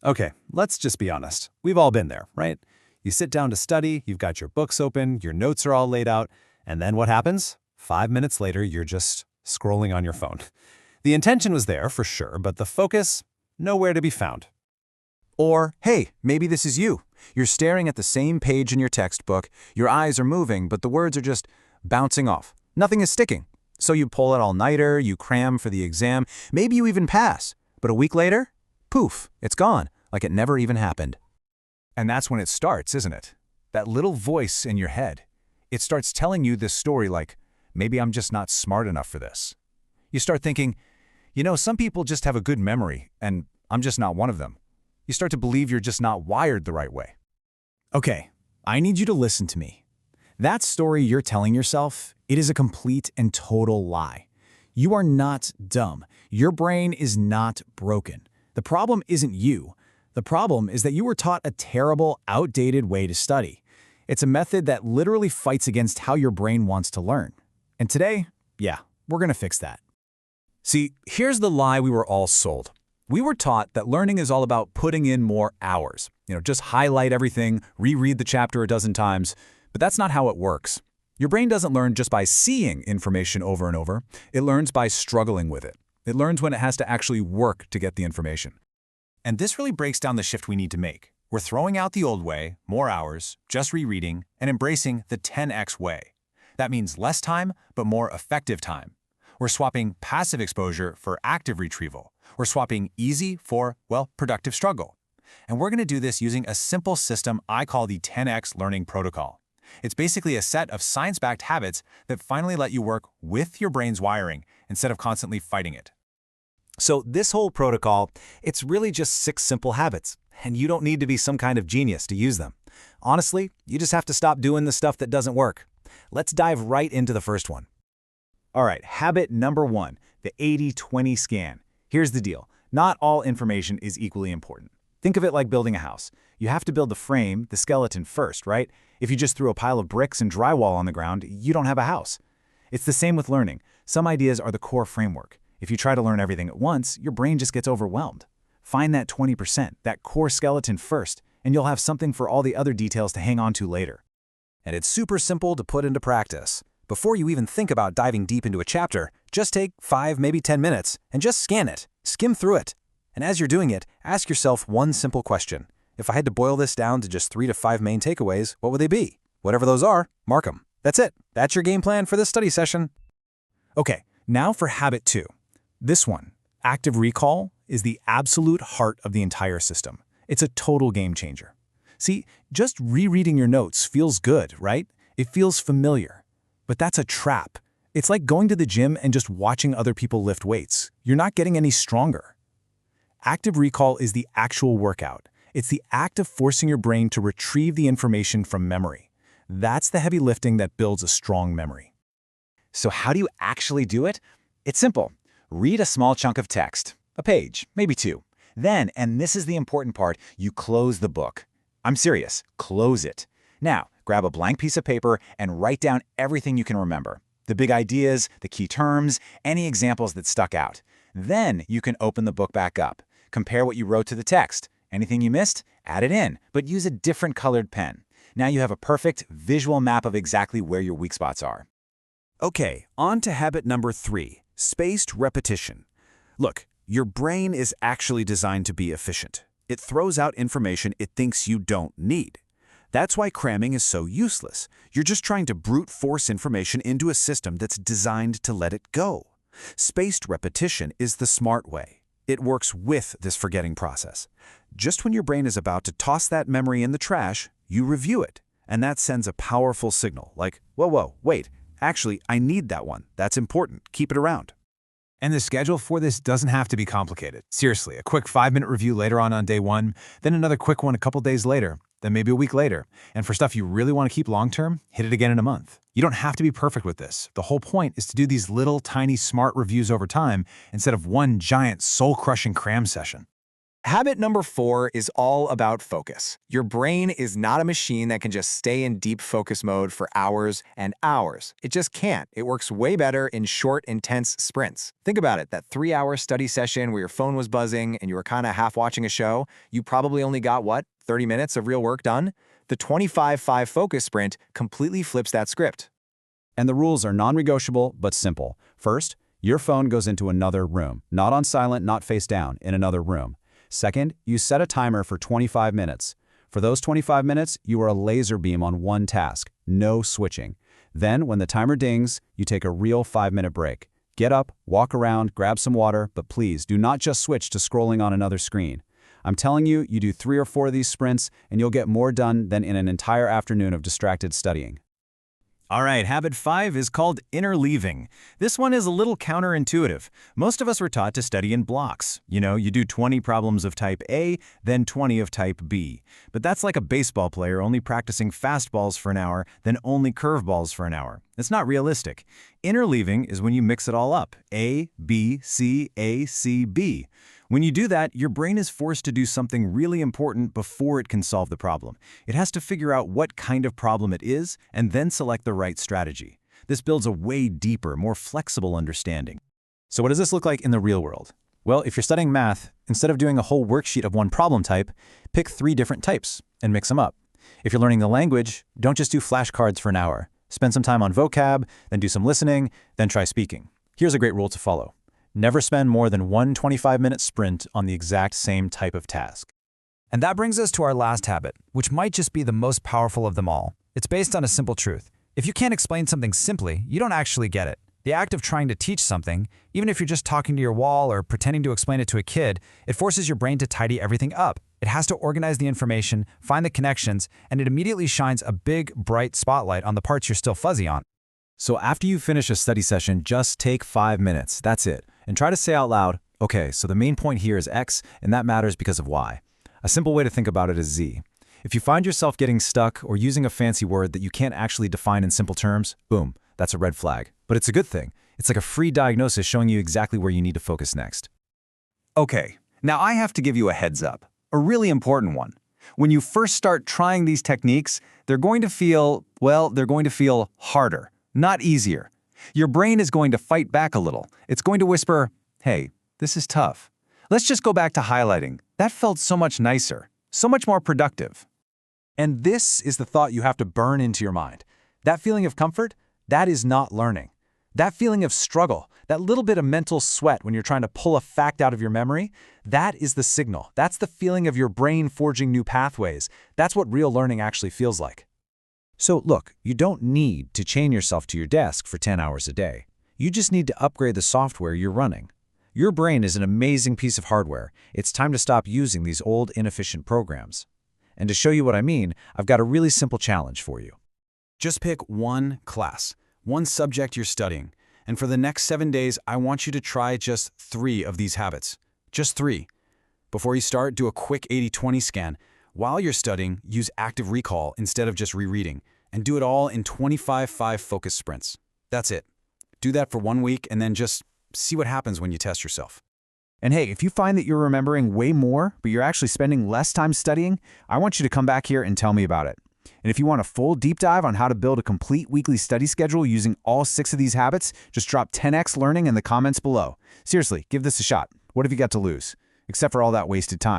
Okay, let's just be honest. We've all been there, right? You sit down to study, you've got your books open, your notes are all laid out, and then what happens? 5 minutes later, you're just scrolling on your phone. The intention was there, for sure, but the focus, nowhere to be found. Or, hey, maybe this is you. You're staring at the same page in your textbook, your eyes are moving, but the words are just bouncing off. Nothing is sticking. So you pull an all-nighter, you cram for the exam, maybe you even pass. But a week later, poof, it's gone, like it never even happened. And that's when it starts, isn't it? That little voice in your head. It starts telling you this story like, maybe I'm just not smart enough for this. You start thinking, some people just have a good memory, and I'm just not one of them. You start to believe you're just not wired the right way. Okay, I need you to listen to me. That story you're telling yourself, it is a complete and total lie. You are not dumb. Your brain is not broken. The problem isn't you. The problem is that you were taught a terrible, outdated way to study. It's a method that literally fights against how your brain wants to learn. And today, yeah, we're going to fix that. See, here's the lie we were all sold. We were taught that learning is all about putting in more hours. Just highlight everything, reread the chapter a dozen times. But that's not how it works. Your brain doesn't learn just by seeing information over and over. It learns by struggling with it. It learns when it has to actually work to get the information. And this really breaks down the shift we need to make. We're throwing out the old way, more hours, just rereading, and embracing the 10x way. That means less time, but more effective time. We're swapping passive exposure for active retrieval. We're swapping easy for, productive struggle. And we're going to do this using a simple system I call the 10x learning protocol. It's basically a set of science-backed habits that finally let you work with your brain's wiring instead of constantly fighting it. So this whole protocol, it's really just 6 simple habits, and you don't need to be some kind of genius to use them. Honestly, you just have to stop doing the stuff that doesn't work. Let's dive right into the first one. All right, habit number 1, the 80-20 scan. Here's the deal. Not all information is equally important. Think of it like building a house. You have to build the frame, the skeleton first, right? If you just threw a pile of bricks and drywall on the ground, you don't have a house. It's the same with learning. Some ideas are the core framework. If you try to learn everything at once, your brain just gets overwhelmed. Find that 20%, that core skeleton first, and you'll have something for all the other details to hang on to later. And it's super simple to put into practice. Before you even think about diving deep into a chapter, just take 5, maybe 10 minutes, and just scan it, skim through it. And as you're doing it, ask yourself one simple question. If I had to boil this down to just 3 to 5 main takeaways, what would they be? Whatever those are, mark them. That's it. That's your game plan for this study session. Okay, now for habit 2. This one, active recall, is the absolute heart of the entire system. It's a total game changer. See, just rereading your notes feels good, right? It feels familiar. But that's a trap. It's like going to the gym and just watching other people lift weights. You're not getting any stronger. Active recall is the actual workout. It's the act of forcing your brain to retrieve the information from memory. That's the heavy lifting that builds a strong memory. So how do you actually do it? It's simple. Read a small chunk of text, a page, maybe 2. Then, and this is the important part, you close the book. I'm serious, close it. Now, grab a blank piece of paper and write down everything you can remember. The big ideas, the key terms, any examples that stuck out. Then you can open the book back up. Compare what you wrote to the text. Anything you missed? Add it in, but use a different colored pen. Now you have a perfect visual map of exactly where your weak spots are. Okay, on to habit number 3, spaced repetition. Look, your brain is actually designed to be efficient. It throws out information it thinks you don't need. That's why cramming is so useless. You're just trying to brute force information into a system that's designed to let it go. Spaced repetition is the smart way. It works with this forgetting process. Just when your brain is about to toss that memory in the trash, you review it. And that sends a powerful signal like, whoa, wait, actually, I need that one. That's important. Keep it around. And the schedule for this doesn't have to be complicated. Seriously, a quick 5-minute review later on day 1, then another quick one a couple days later, then maybe a week later. And for stuff you really want to keep long-term, hit it again in a month. You don't have to be perfect with this. The whole point is to do these little, tiny, smart reviews over time instead of one giant, soul-crushing cram session. Habit number 4 is all about focus. Your brain is not a machine that can just stay in deep focus mode for hours and hours. It just can't. It works way better in short, intense sprints. Think about it, that 3-hour study session where your phone was buzzing and you were kind of half watching a show, you probably only got, 30 minutes of real work done? The 25-5 focus sprint completely flips that script. And the rules are non-negotiable but simple. First, your phone goes into another room, not on silent, not face down, in another room. Second, you set a timer for 25 minutes. For those 25 minutes, you are a laser beam on one task, no switching. Then, when the timer dings, you take a real 5-minute break. Get up, walk around, grab some water, but please do not just switch to scrolling on another screen. I'm telling you, you do 3 or 4 of these sprints, and you'll get more done than in an entire afternoon of distracted studying. All right, habit 5 is called interleaving. This one is a little counterintuitive. Most of us were taught to study in blocks. You do 20 problems of type A, then 20 of type B. But that's like a baseball player only practicing fastballs for an hour, then only curveballs for an hour. It's not realistic. Interleaving is when you mix it all up. A, B, C, A, C, B. When you do that, your brain is forced to do something really important before it can solve the problem. It has to figure out what kind of problem it is and then select the right strategy. This builds a way deeper, more flexible understanding. So what does this look like in the real world? Well, if you're studying math, instead of doing a whole worksheet of one problem type, pick 3 different types and mix them up. If you're learning the language, don't just do flashcards for an hour. Spend some time on vocab, then do some listening, then try speaking. Here's a great rule to follow. Never spend more than one 25-minute sprint on the exact same type of task. And that brings us to our last habit, which might just be the most powerful of them all. It's based on a simple truth. If you can't explain something simply, you don't actually get it. The act of trying to teach something, even if you're just talking to your wall or pretending to explain it to a kid, it forces your brain to tidy everything up. It has to organize the information, find the connections, and it immediately shines a big, bright spotlight on the parts you're still fuzzy on. So after you finish a study session, just take 5 minutes. That's it. And try to say out loud, okay, so the main point here is X, and that matters because of Y. A simple way to think about it is Z. If you find yourself getting stuck or using a fancy word that you can't actually define in simple terms, boom, that's a red flag. But it's a good thing. It's like a free diagnosis showing you exactly where you need to focus next. Okay, now I have to give you a heads up, a really important one. When you first start trying these techniques, they're going to feel harder, not easier. Your brain is going to fight back a little. It's going to whisper, hey, this is tough. Let's just go back to highlighting. That felt so much nicer, so much more productive. And this is the thought you have to burn into your mind. That feeling of comfort, that is not learning. That feeling of struggle, that little bit of mental sweat when you're trying to pull a fact out of your memory, that is the signal. That's the feeling of your brain forging new pathways. That's what real learning actually feels like. So look, you don't need to chain yourself to your desk for 10 hours a day. You just need to upgrade the software you're running. Your brain is an amazing piece of hardware. It's time to stop using these old, inefficient programs. And to show you what I mean, I've got a really simple challenge for you. Just pick one class, one subject you're studying, and for the next 7 days, I want you to try just 3 of these habits. Just 3. Before you start, do a quick 80-20 scan. While you're studying, use active recall instead of just rereading, and do it all in 25-5 focus sprints. That's it. Do that for 1 week and then just see what happens when you test yourself. And hey, if you find that you're remembering way more, but you're actually spending less time studying, I want you to come back here and tell me about it. And if you want a full deep dive on how to build a complete weekly study schedule using all 6 of these habits, just drop 10x learning in the comments below. Seriously, give this a shot. What have you got to lose? Except for all that wasted time.